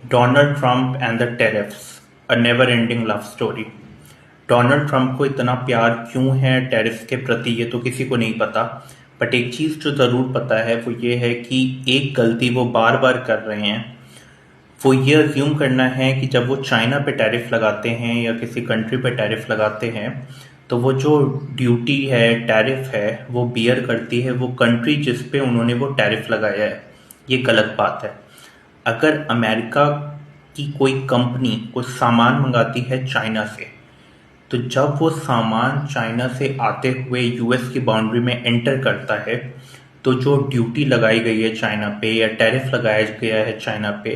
Donald Trump and the tariffs, a never ending love story. Donald Trump को इतना प्यार क्यों है टेरिफ्स के प्रति, ये तो किसी को नहीं पता। बट एक चीज़ जो ज़रूर पता है वो ये है कि एक गलती वो बार बार कर रहे हैं। वो ये अज्यूम करना है कि जब वो चाइना पे टैरिफ लगाते हैं या किसी कंट्री पे टैरिफ लगाते हैं तो वो जो ड्यूटी है, टैरिफ है, वो बियर करती है वो कंट्री जिस पे उन्होंने वो टैरिफ लगाया है। ये गलत बात है। अगर अमेरिका की कोई कंपनी कुछ सामान मंगाती है चाइना से, तो जब वो सामान चाइना से आते हुए यूएस की बाउंड्री में एंटर करता है तो जो ड्यूटी लगाई गई है चाइना पे या टैरिफ लगाया गया है चाइना पे,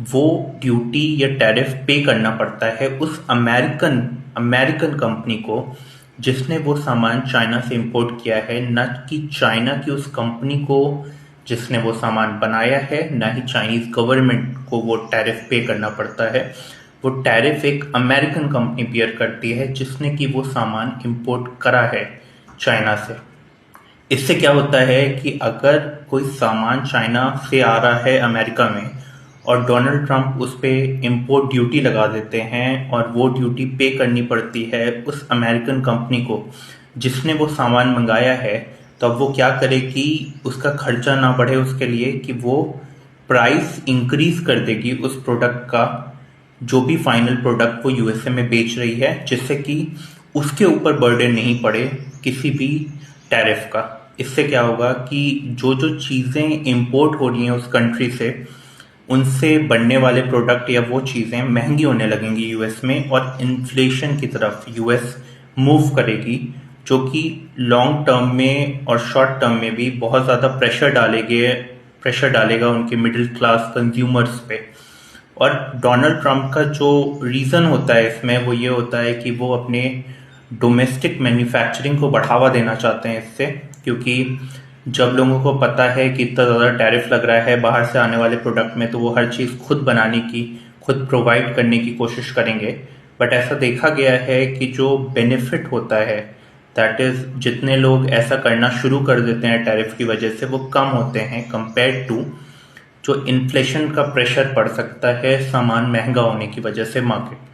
वो ड्यूटी या टैरिफ पे करना पड़ता है उस अमेरिकन अमेरिकन कंपनी को जिसने वो सामान चाइना से इंपोर्ट किया है, न कि चाइना की उस कंपनी को जिसने वो सामान बनाया है, ना ही चाइनीज गवर्नमेंट को वो टैरिफ पे करना पड़ता है। वो टैरिफ एक अमेरिकन कंपनी बियर करती है जिसने कि वो सामान इंपोर्ट करा है चाइना से। इससे क्या होता है कि अगर कोई सामान चाइना से आ रहा है अमेरिका में और डोनाल्ड ट्रंप उस पर इम्पोर्ट ड्यूटी लगा देते हैं और वो ड्यूटी पे करनी पड़ती है उस अमेरिकन कंपनी को जिसने वो सामान मंगाया है, तो अब वो क्या करे कि उसका खर्चा ना बढ़े, उसके लिए कि वो प्राइस इंक्रीज कर देगी उस प्रोडक्ट का, जो भी फाइनल प्रोडक्ट वो यूएसए में बेच रही है, जिससे कि उसके ऊपर बर्डन नहीं पड़े किसी भी टैरिफ का। इससे क्या होगा कि जो जो चीज़ें इंपोर्ट हो रही हैं उस कंट्री से, उनसे बनने वाले प्रोडक्ट या वो चीज़ें महंगी होने लगेंगी यूएस में और इन्फ्लेशन की तरफ यूएस मूव करेगी, जो कि लॉन्ग टर्म में और शॉर्ट टर्म में भी बहुत ज़्यादा प्रेशर डालेगा उनके मिडिल क्लास कंज्यूमर्स पे। और डोनाल्ड ट्रंप का जो रीज़न होता है इसमें वो ये होता है कि वो अपने डोमेस्टिक मैन्युफैक्चरिंग को बढ़ावा देना चाहते हैं इससे, क्योंकि जब लोगों को पता है कि इतना ज़्यादा टैरिफ लग रहा है बाहर से आने वाले प्रोडक्ट में, तो वो हर चीज़ खुद बनाने की, खुद प्रोवाइड करने की कोशिश करेंगे। बट ऐसा देखा गया है कि जो बेनिफिट होता है, दैट इज़ जितने लोग ऐसा करना शुरू कर देते हैं टैरिफ की वजह से, वो कम होते हैं कंपेयर टू जो इन्फ्लेशन का प्रेशर पड़ सकता है सामान महंगा होने की वजह से मार्केट।